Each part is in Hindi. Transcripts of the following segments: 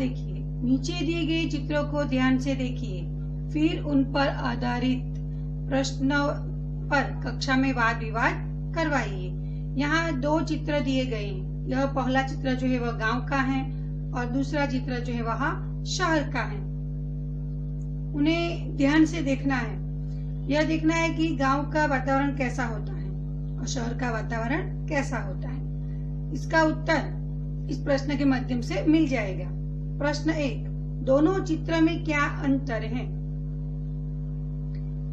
देखिए। नीचे दिए गए चित्रों को ध्यान से देखिए, फिर उन पर आधारित प्रश्नों पर कक्षा में वाद विवाद करवाइए। यहाँ 2 चित्र दिए गए हैं। यह पहला चित्र जो है वह गांव का है और दूसरा चित्र जो है वह शहर का है। उन्हें ध्यान से देखना है। यह देखना है कि गांव का वातावरण कैसा होता है और शहर का वातावरण कैसा होता है। इसका उत्तर इस प्रश्न के माध्यम से मिल जाएगा। प्रश्न 1, दोनों चित्र में क्या अंतर है?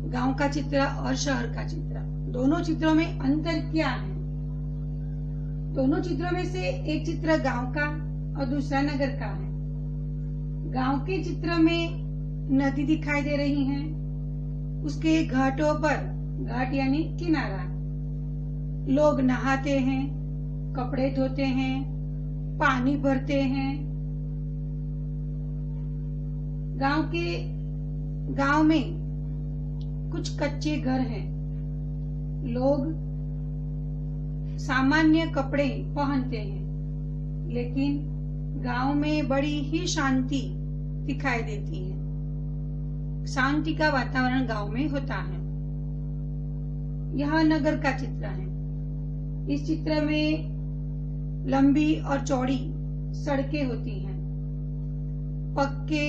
गांव का चित्र और शहर का चित्र, दोनों चित्रों में अंतर क्या है? दोनों चित्रों में से एक चित्र गांव का और दूसरा नगर का है। गांव के चित्र में नदी दिखाई दे रही है, उसके घाटों पर, घाट यानी किनारा, लोग नहाते हैं, कपड़े धोते हैं, पानी भरते हैं। गांव में कुछ कच्चे घर हैं, लोग सामान्य कपड़े पहनते हैं, लेकिन गांव में बड़ी ही शांति दिखाई देती है। शांति का वातावरण गांव में होता है। यह नगर का चित्र है। इस चित्र में लंबी और चौड़ी सड़कें होती हैं, पक्के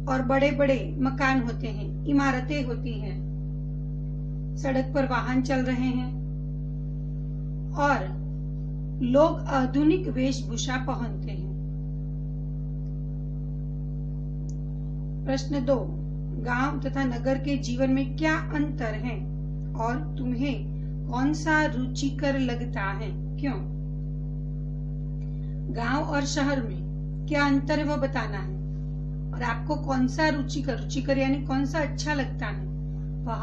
और बड़े बड़े मकान होते हैं, इमारतें होती हैं, सड़क पर वाहन चल रहे हैं और लोग आधुनिक वेशभूषा पहनते हैं। प्रश्न 2, गांव तथा नगर के जीवन में क्या अंतर है और तुम्हें कौन सा रुचिकर लगता है, क्यों? गांव और शहर में क्या अंतर है वह बताना है और आपको कौन सा रुचिकर यानी कौन सा अच्छा लगता है वह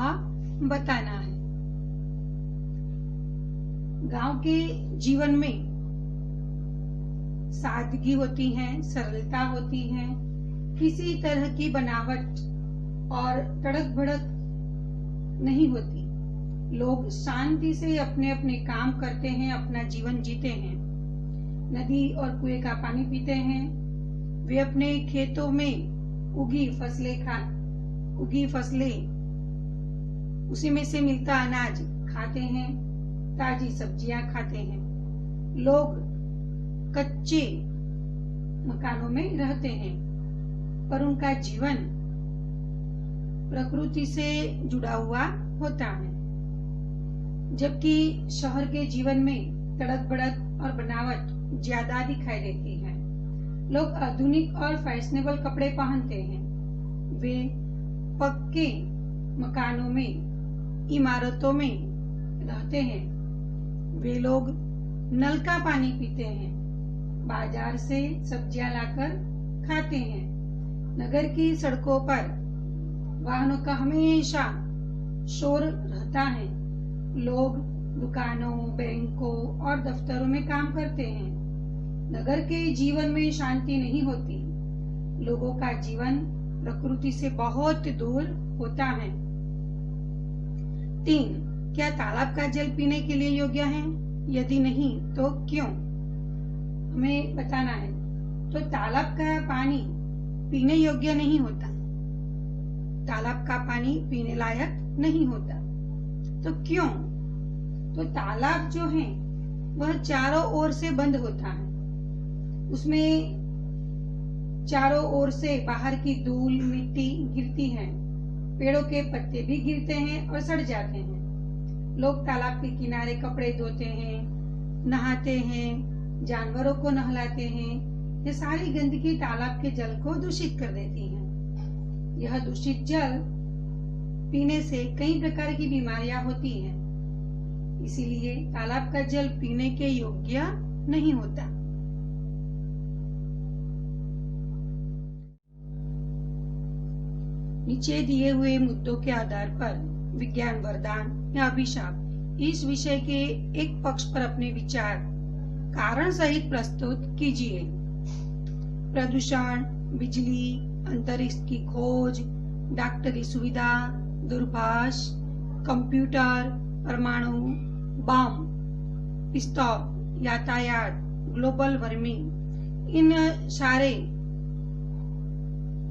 बताना है। गांव के जीवन में सादगी होती है, सरलता होती है, किसी तरह की बनावट और तड़क भड़क नहीं होती। लोग शांति से अपने अपने काम करते हैं, अपना जीवन जीते हैं, नदी और कुएं का पानी पीते हैं। वे अपने खेतों में उगी फसलें उसी में से मिलता अनाज खाते हैं, ताजी सब्जियां खाते हैं। लोग कच्चे मकानों में रहते हैं, पर उनका जीवन प्रकृति से जुड़ा हुआ होता है। जबकि शहर के जीवन में तड़क भड़क और बनावट ज्यादा दिखाई देती है। लोग आधुनिक और फैशनेबल कपड़े पहनते हैं। वे पक्के मकानों में, इमारतों में रहते हैं। वे लोग नल का पानी पीते हैं, बाजार से सब्जियां लाकर खाते हैं। नगर की सड़कों पर वाहनों का हमेशा शोर रहता है। लोग दुकानों, बैंकों और दफ्तरों में काम करते हैं। नगर के जीवन में शांति नहीं होती। लोगों का जीवन प्रकृति से बहुत दूर होता है। 3, क्या तालाब का जल पीने के लिए योग्य है? यदि नहीं तो क्यों? हमें बताना है। तो तालाब का पानी पीने योग्य नहीं होता। तालाब का पानी पीने लायक नहीं होता। तो क्यों? तो तालाब जो है वह चारों ओर से बंद होता है। उसमें चारों ओर से बाहर की धूल, मिट्टी गिरती है, पेड़ों के पत्ते भी गिरते हैं और सड़ जाते हैं। लोग तालाब के किनारे कपड़े धोते हैं, नहाते हैं, जानवरों को नहलाते हैं। ये सारी गंदगी तालाब के जल को दूषित कर देती है। यह दूषित जल पीने से कई प्रकार की बीमारियां होती हैं। इसीलिए तालाब का जल पीने के योग्य नहीं होता। नीचे दिए हुए मुद्दों के आधार पर विज्ञान वरदान या अभिशाप इस विषय के एक पक्ष पर अपने विचार कारण सहित प्रस्तुत कीजिए। प्रदूषण, बिजली, अंतरिक्ष की खोज, डॉक्टरी सुविधा, दूरभाष, कंप्यूटर, परमाणु, बम, पिस्तौल, यातायात, ग्लोबल वार्मिंग, इन सारे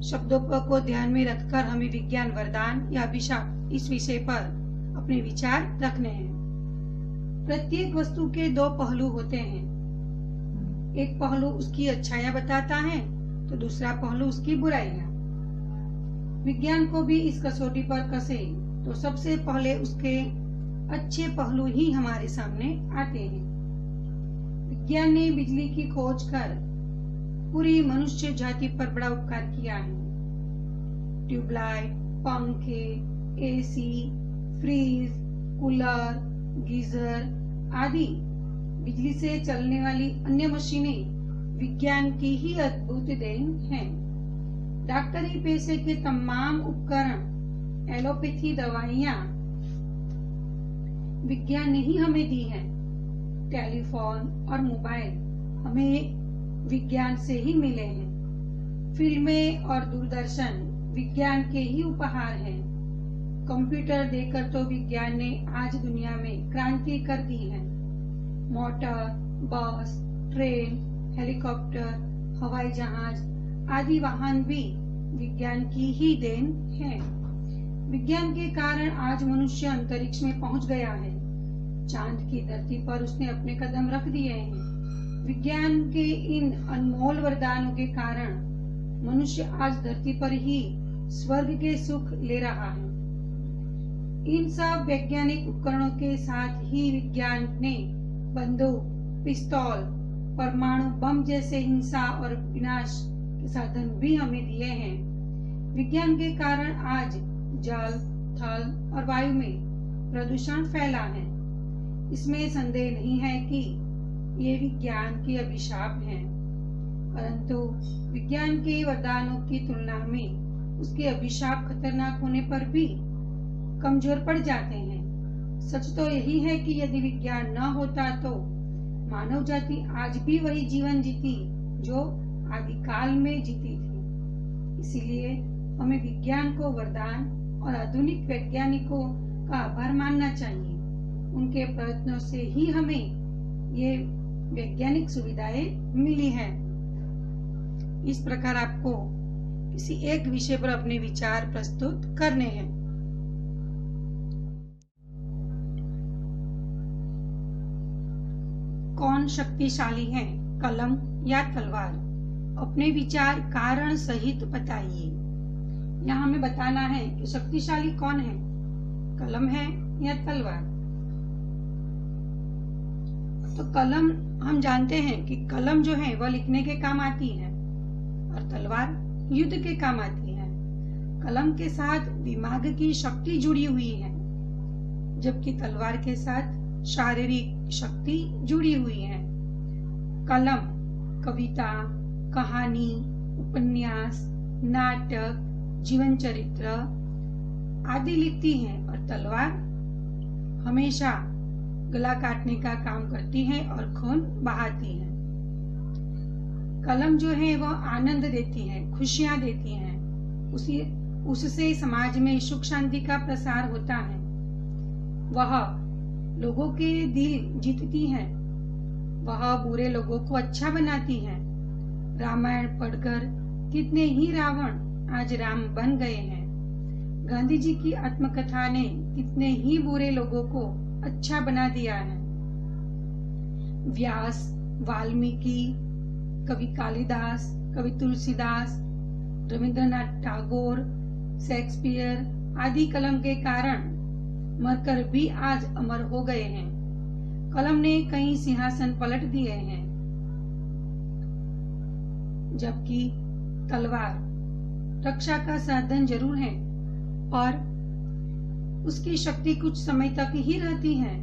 शब्दों को ध्यान में रखकर हमें विज्ञान वरदान या अभिशाप इस विषय पर अपने विचार रखने हैं। प्रत्येक वस्तु के दो पहलू होते हैं। एक पहलू उसकी अच्छाइयां बताता है तो दूसरा पहलू उसकी बुराइयां। विज्ञान को भी इस कसौटी पर कसे तो सबसे पहले उसके अच्छे पहलू ही हमारे सामने आते हैं। विज्ञान ने बिजली की खोज कर पूरी मनुष्य जाति पर बड़ा उपकार किया है। ट्यूबलाइट, पंखे, एसी, फ्रीज, कूलर, गीजर आदि बिजली से चलने वाली अन्य मशीनें विज्ञान की ही अद्भुत देन हैं। डॉक्टरी पेशे के तमाम उपकरण, एलोपैथी दवाइयां विज्ञान ने ही हमें दी है। टेलीफोन और मोबाइल हमें विज्ञान से ही मिले हैं। फिल्में और दूरदर्शन विज्ञान के ही उपहार हैं। कंप्यूटर देकर तो विज्ञान ने आज दुनिया में क्रांति कर दी है। मोटर, बस, ट्रेन, हेलीकॉप्टर, हवाई जहाज आदि वाहन भी विज्ञान की ही देन है। विज्ञान के कारण आज मनुष्य अंतरिक्ष में पहुंच गया है। चांद की धरती पर उसने अपने कदम रख दिए हैं। विज्ञान के इन अनमोल वरदानों के कारण मनुष्य आज धरती पर ही स्वर्ग के सुख ले रहा है। इन सब वैज्ञानिक उपकरणों के साथ ही विज्ञान ने बंदूक, पिस्तौल, परमाणु बम जैसे हिंसा और विनाश के साधन भी हमें दिए हैं। विज्ञान के कारण आज जल, थल और वायु में प्रदूषण फैला है। इसमें संदेह नहीं है कि ये विज्ञान के अभिशाप हैं, परंतु विज्ञान के वरदानों की तुलना में उसके अभिशाप खतरनाक होने पर भी कमजोर पड़ जाते हैं। सच तो यही है कि यदि विज्ञान न होता तो मानव जाति आज भी वही जीवन जीती जो आदिकाल में जीती थी। इसीलिए हमें विज्ञान को वरदान और आधुनिक वैज्ञानिकों का आभार मानना चाहिए। उनके प्रयत्नों से ही हमें ये वैज्ञानिक सुविधाएं मिली हैं। इस प्रकार आपको किसी एक विषय पर अपने विचार प्रस्तुत करने हैं। कौन शक्तिशाली है, कलम या तलवार? अपने विचार कारण सहित बताइए। यहाँ हमें बताना है कि शक्तिशाली कौन है, कलम है या तलवार। तो कलम हम जानते हैं कि कलम जो है वह लिखने के काम आती है और तलवार युद्ध के काम आती है। कलम के साथ दिमाग की शक्ति जुड़ी हुई है, जबकि तलवार के साथ शारीरिक शक्ति जुड़ी हुई है। कलम कविता, कहानी, उपन्यास, नाटक, जीवन चरित्र आदि लिखती है और तलवार हमेशा गला काटने का काम करती है और खून बहाती है। कलम जो है वह आनंद देती है, खुशियां देती है। उससे समाज में सुख शांति का प्रसार होता है। वह लोगों के दिल जीतती है। वह बुरे लोगों को अच्छा बनाती है। रामायण पढ़कर कितने ही रावण आज राम बन गए हैं। गांधी जी की आत्मकथा ने कितने ही बुरे लोगों को अच्छा बना दिया है। व्यास, वाल्मीकि, कवि कालिदास, कवि तुलसीदास, रविंद्रनाथ टैगोर, शेक्सपियर आदि कलम के कारण मरकर भी आज अमर हो गए हैं। कलम ने कई सिंहासन पलट दिए हैं, जबकि तलवार रक्षा का साधन जरूर है और उसकी शक्ति कुछ समय तक ही रहती है।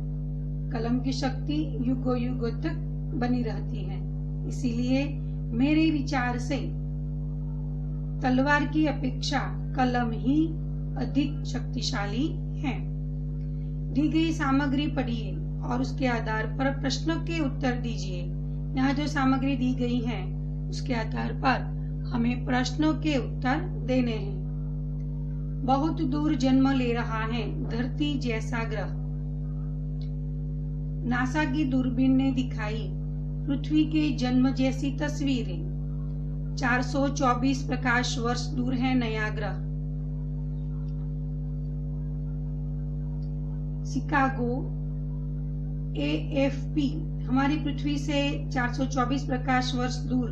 कलम की शक्ति युगों युगों तक बनी रहती है। इसीलिए मेरे विचार से तलवार की अपेक्षा कलम ही अधिक शक्तिशाली है। दी गई सामग्री पढ़िए और उसके आधार पर प्रश्नों के उत्तर दीजिए। यहाँ जो सामग्री दी गई है उसके आधार पर हमें प्रश्नों के उत्तर देने हैं। बहुत दूर जन्म ले रहा है धरती जैसा ग्रह। नासा की दूरबीन ने दिखाई पृथ्वी के जन्म जैसी तस्वीरें। 424 प्रकाश वर्ष दूर है नया ग्रह। शिकागो AFP हमारी पृथ्वी से 424 प्रकाश वर्ष दूर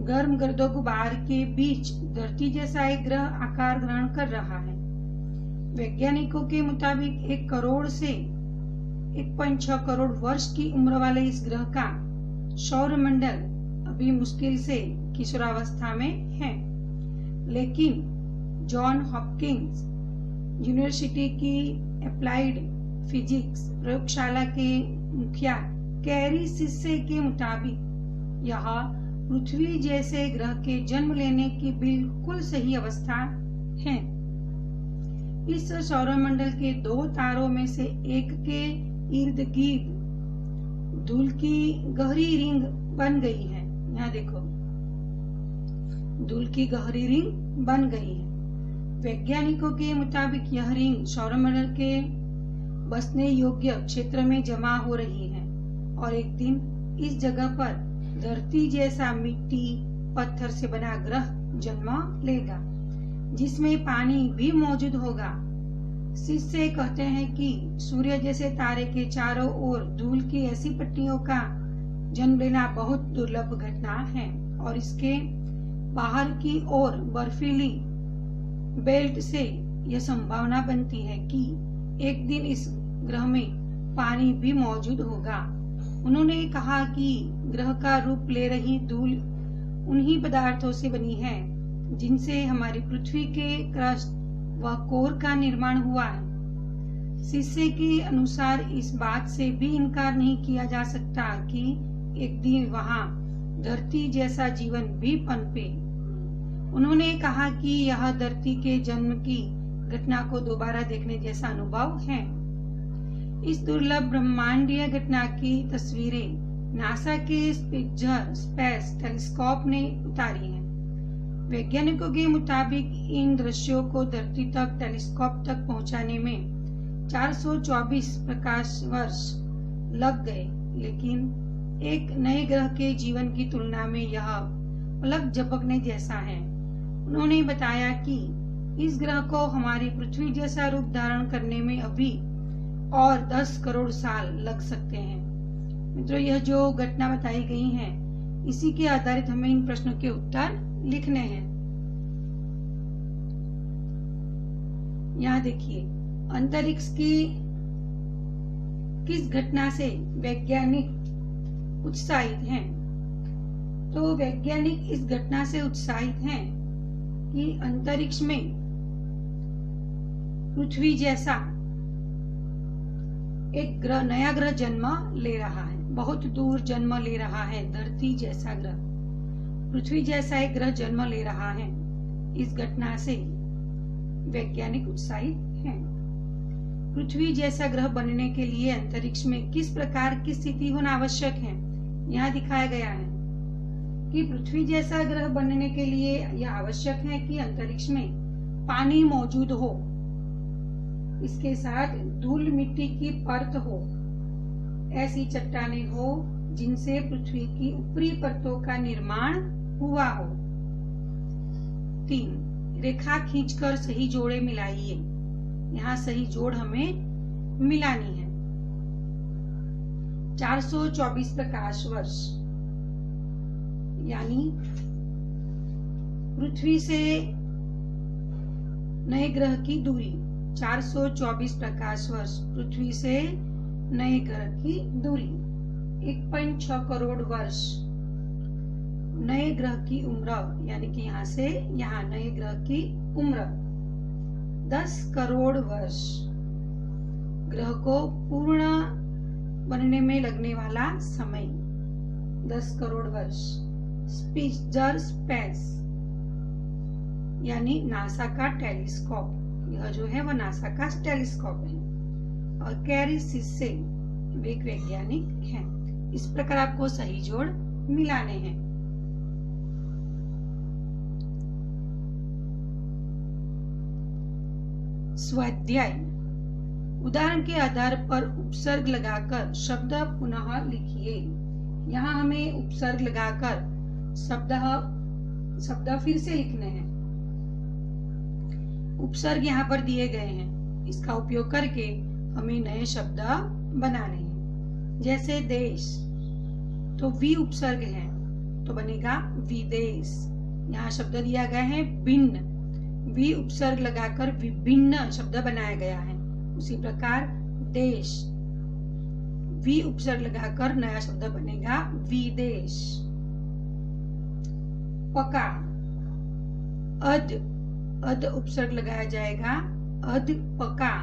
गर्म गर्दो गुबार के बीच धरती जैसा एक ग्रह आकार ग्रहण कर रहा है। वैज्ञानिकों के मुताबिक 1 करोड़ से 1.6 करोड़ वर्ष की उम्र वाले इस ग्रह का सौरमंडल अभी मुश्किल से किशोरावस्था में है, लेकिन जॉन हॉपकिंस यूनिवर्सिटी की अप्लाइड फिजिक्स प्रयोगशाला के मुखिया कैरी सिस्से के मुताबिक यह पृथ्वी जैसे ग्रह के जन्म लेने की बिल्कुल सही अवस्था है। इस सौरमंडल के 2 तारों में से एक के इर्द गिर्द धूल की गहरी रिंग बन गई है। यहाँ देखो, धूल की गहरी रिंग बन गई है। वैज्ञानिकों के मुताबिक यह रिंग सौरमंडल के बसने योग्य क्षेत्र में जमा हो रही है और एक दिन इस जगह पर धरती जैसा मिट्टी पत्थर से बना ग्रह जन्म लेगा, जिसमें पानी भी मौजूद होगा। शिष्य कहते हैं कि सूर्य जैसे तारे के चारों ओर धूल की ऐसी पट्टियों का जन्म लेना बहुत दुर्लभ घटना है और इसके बाहर की ओर बर्फीली बेल्ट से यह संभावना बनती है कि एक दिन इस ग्रह में पानी भी मौजूद होगा। उन्होंने कहा कि ग्रह का रूप ले रही धूल उन्हीं पदार्थों से बनी है जिनसे हमारी पृथ्वी के क्रस्ट व कोर का निर्माण हुआ है। शिष्य के अनुसार इस बात से भी इनकार नहीं किया जा सकता कि एक दिन वहां धरती जैसा जीवन भी पनपे। उन्होंने कहा कि यह धरती के जन्म की घटना को दोबारा देखने जैसा अनुभव है। इस दुर्लभ ब्रह्मांडीय घटना की तस्वीरें नासा के स्पिट्जर स्पेस टेलीस्कोप ने उतारी हैं। वैज्ञानिकों के मुताबिक इन दृश्यों को धरती तक टेलीस्कोप तक पहुंचाने में 424 प्रकाश वर्ष लग गए, लेकिन एक नए ग्रह के जीवन की तुलना में यह पलक झपकने जैसा है। उन्होंने बताया कि इस ग्रह को हमारी पृथ्वी जैसा रूप धारण करने में अभी और 10 करोड़ साल लग सकते हैं। मित्रों, यह जो घटना बताई गई है, इसी के आधारित हमें इन प्रश्नों के उत्तर लिखने हैं। यहाँ देखिए, अंतरिक्ष की किस घटना से वैज्ञानिक उत्साहित हैं? तो वैज्ञानिक इस घटना से उत्साहित हैं कि अंतरिक्ष में पृथ्वी जैसा एक ग्रह, नया ग्रह जन्म ले रहा है, बहुत दूर जन्म ले रहा है। धरती जैसा ग्रह, पृथ्वी जैसा एक ग्रह जन्म ले रहा है। इस घटना से वैज्ञानिक उत्साहित हैं। पृथ्वी जैसा ग्रह बनने के लिए अंतरिक्ष में किस प्रकार की स्थिति होना आवश्यक है, यहाँ दिखाया गया है कि पृथ्वी जैसा ग्रह बनने के लिए यह आवश्यक है कि अंतरिक्ष में पानी मौजूद हो, इसके साथ धूल मिट्टी की परत हो, ऐसी चट्टानें हो जिनसे पृथ्वी की ऊपरी परतों का निर्माण हुआ हो। 3. रेखा खींचकर सही जोड़े मिलाइए। यहाँ सही जोड़ हमें मिलानी है। 424 प्रकाश वर्ष यानी पृथ्वी से नए ग्रह की दूरी 424 प्रकाश वर्ष, पृथ्वी से नए ग्रह की दूरी 1.6 करोड़ वर्ष, नए ग्रह की उम्र यानी कि यहाँ से यहाँ नए ग्रह की उम्र 10 करोड़ वर्ष, ग्रह को पूर्ण बनने में लगने वाला समय 10 करोड़ वर्ष। स्पिट्जर स्पेस यानी नासा का टेलीस्कोप, यह जो है वो नासा का टेलीस्कोप है। और कैरी सिस्से वे वैज्ञानिक हैं। इस प्रकार आपको सही जोड़ मिलाने हैं। स्वाध्याय, उदाहरण के आधार पर उपसर्ग लगाकर शब्द पुनः लिखिए। यहाँ हमें उपसर्ग लगाकर शब्द फिर से लिखने हैं। उपसर्ग यहाँ पर दिए गए हैं, इसका उपयोग करके हमें नए शब्द बनाने हैं। जैसे देश, तो वी उपसर्ग है तो बनेगा विदेश। यहाँ शब्द दिया गया है भिन्न, वी उपसर्ग लगाकर विभिन्न शब्द बनाया गया है। उसी प्रकार देश, वी उपसर्ग लगाकर नया शब्द बनेगा विदेश। पका, अद उपसर्ग लगाया जाएगा अद पका।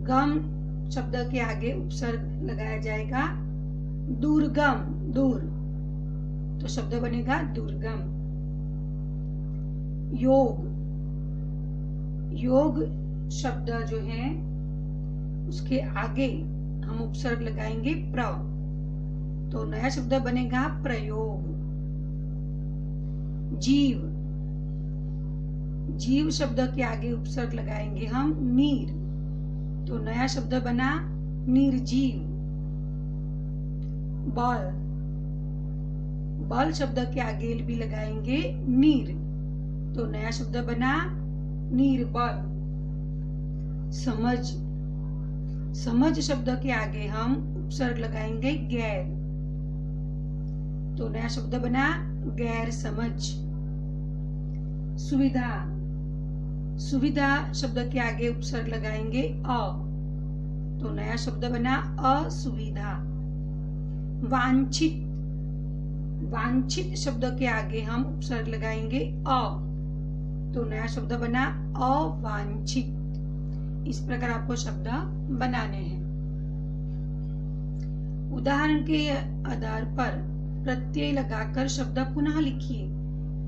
गम शब्द के आगे उपसर्ग लगाया जाएगा दुर्गम, दूर, तो शब्द बनेगा दुर्गम। योग शब्द जो है उसके आगे हम उपसर्ग लगाएंगे प्र, तो नया शब्द बनेगा प्रयोग। जीव शब्द के आगे उपसर्ग लगाएंगे हम नीर, तो नया शब्द बना निर्जीव। बल शब्द के आगे भी लगाएंगे नीर, तो नया शब्द बना निर्बल। समझ शब्द के आगे हम उपसर्ग लगाएंगे गैर, तो नया शब्द बना गैर समझ। सुविधा शब्द के आगे उपसर्ग लगाएंगे अ, तो नया शब्द बना असुविधा। वांछित शब्द के आगे हम उपसर्ग लगाएंगे अ, तो नया शब्द बना अवांछित। इस प्रकार आपको शब्द बनाने हैं। उदाहरण के आधार पर प्रत्यय लगाकर शब्द पुनः लिखिए।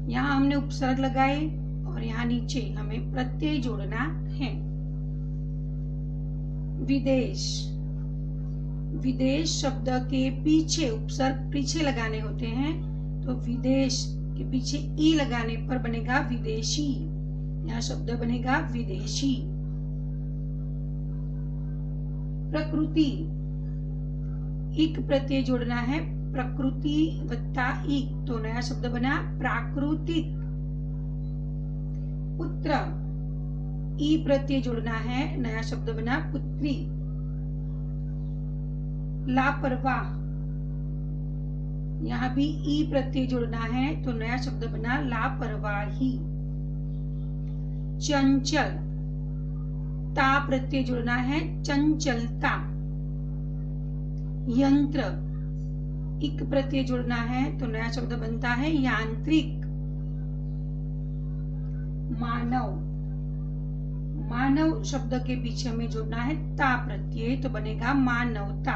यहाँ हमने उपसर्ग लगाए और यहाँ नीचे हमें प्रत्यय जोड़ना है। विदेश शब्द के पीछे उपसर्ग पीछे लगाने होते हैं, तो विदेश के पीछे ई लगाने पर बनेगा विदेशी। यहाँ शब्द बनेगा विदेशी। प्रकृति, इक प्रत्यय जोड़ना है, प्रकृति वत्ता इक, तो नया शब्द बना प्राकृतिक। पुत्र, ई प्रत्यय जोड़ना है, नया शब्द बना पुत्री। लापरवाह, यहाँ भी ई प्रत्यय जोड़ना है, तो नया शब्द बना लापरवाही। चंचल, ता प्रत्यय जोड़ना है, चंचलता। यंत्र, इक प्रत्यय जोड़ना है, तो नया शब्द बनता है यांत्रिक। मानव शब्द के पीछे हमें जोड़ना है ता प्रत्यय, तो बनेगा मानवता।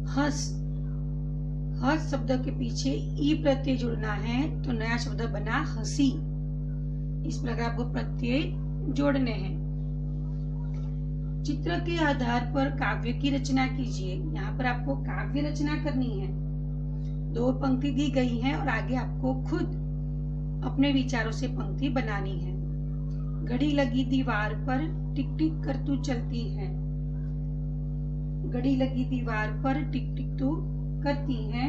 हंस शब्द के पीछे ई प्रत्यय जोड़ना है, तो नया शब्द बना हंसी। इस प्रकार आपको प्रत्यय जोड़ने हैं। चित्र के आधार पर काव्य की रचना कीजिए। यहाँ पर आपको काव्य रचना करनी है। 2 पंक्ति दी गई है और आगे आपको खुद अपने विचारों से पंक्ति बनानी है। घड़ी लगी दीवार पर टिक टिक कर तू चलती है। घड़ी लगी दीवार पर टिक टिक तू करती है।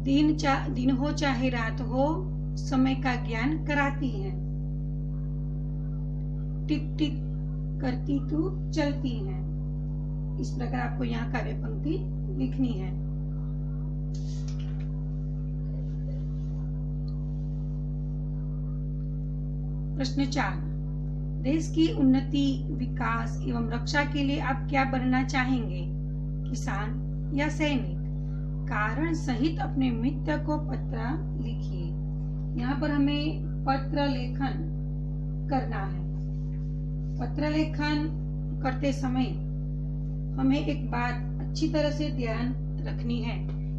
दिन हो चाहे रात हो, समय का ज्ञान कराती है। टिक टिक करती तू चलती है। इस प्रकार आपको यहाँ काव्य पंक्ति लिखनी है। प्रश्न 4, देश की उन्नति, विकास एवं रक्षा के लिए आप क्या बनना चाहेंगे, किसान या सैनिक? कारण सहित अपने मित्र को पत्र लिखिए। यहाँ पर हमें पत्र लेखन करना है। पत्र लेखन करते समय हमें एक बात अच्छी तरह से ध्यान रखनी है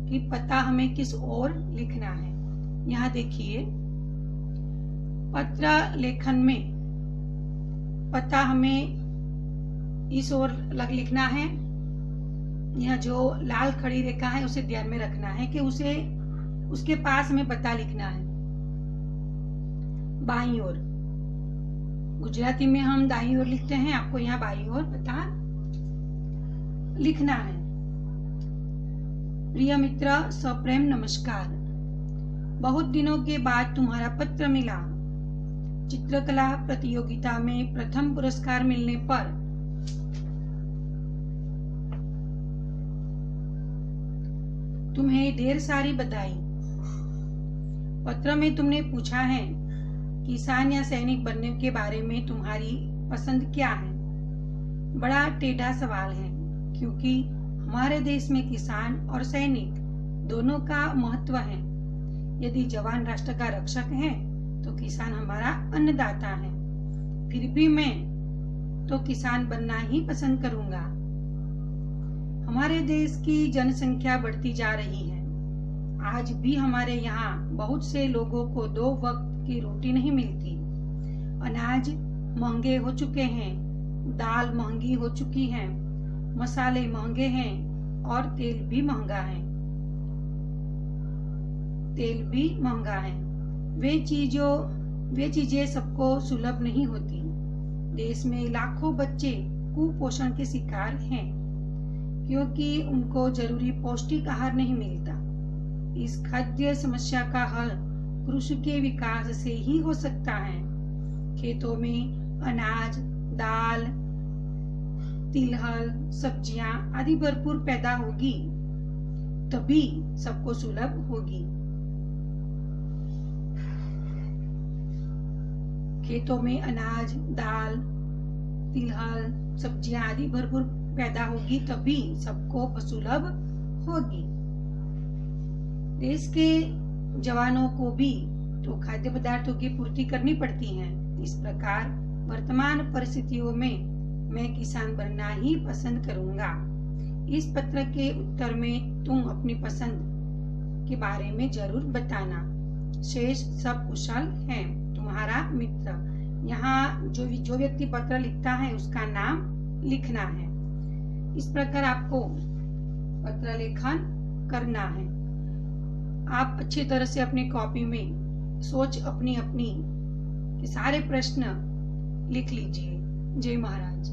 कि पता हमें किस ओर लिखना है। यहाँ देखिए, पत्र लेखन में पता हमें इस ओर लिखना है। यह जो लाल खड़ी रेखा है उसे ध्यान में रखना है कि उसके पास हमें पता लिखना है। बाईं ओर गुजराती में हम दाई ओर लिखते हैं, आपको यहाँ बाई ओर पता लिखना है। प्रिय मित्र, सप्रेम नमस्कार। बहुत दिनों के बाद तुम्हारा पत्र मिला। चित्रकला प्रतियोगिता में प्रथम पुरस्कार मिलने पर तुम्हें ढेर सारी बधाई। पत्र में तुमने पूछा है किसान या सैनिक बनने के बारे में तुम्हारी पसंद क्या है। बड़ा टेढ़ा सवाल है, क्योंकि हमारे देश में किसान और सैनिक दोनों का महत्व है। यदि जवान राष्ट्र का रक्षक है तो किसान हमारा अन्नदाता है। फिर भी मैं तो किसान बनना ही पसंद करूंगा। हमारे देश की जनसंख्या बढ़ती जा रही है। आज भी हमारे यहाँ बहुत से लोगों को 2 वक्त की रोटी नहीं मिलती। अनाज महंगे हो चुके हैं, दाल महंगी हो चुकी है, मसाले महंगे हैं और तेल भी महंगा है। वे चीजें सबको सुलभ नहीं होती। देश में लाखों बच्चे कुपोषण के शिकार हैं, क्योंकि उनको जरूरी पौष्टिक आहार नहीं मिलता। इस खाद्य समस्या का हल कृषि के विकास से ही हो सकता है। खेतों में अनाज, दाल, तिलहन, सब्जियां आदि भरपूर पैदा होगी, तभी सबको सुलभ होगी। खेतों में अनाज, दाल, तिलहन, सब्जियां आदि भरपूर पैदा होगी, तभी सबको सुलभ होगी। देश के जवानों को भी तो खाद्य पदार्थों की पूर्ति करनी पड़ती है। इस प्रकार वर्तमान परिस्थितियों में मैं किसान बनना ही पसंद करूंगा। इस पत्र के उत्तर में तुम अपनी पसंद के बारे में जरूर बताना। शेष सब कुशल है। तुम्हारा मित्र। यहाँ जो व्यक्ति पत्र लिखता है उसका नाम लिखना है। इस प्रकार आपको पत्र लेखन करना है। आप अच्छी तरह से अपनी कॉपी में सोच अपनी के सारे प्रश्न लिख लीजिए। जय महाराज।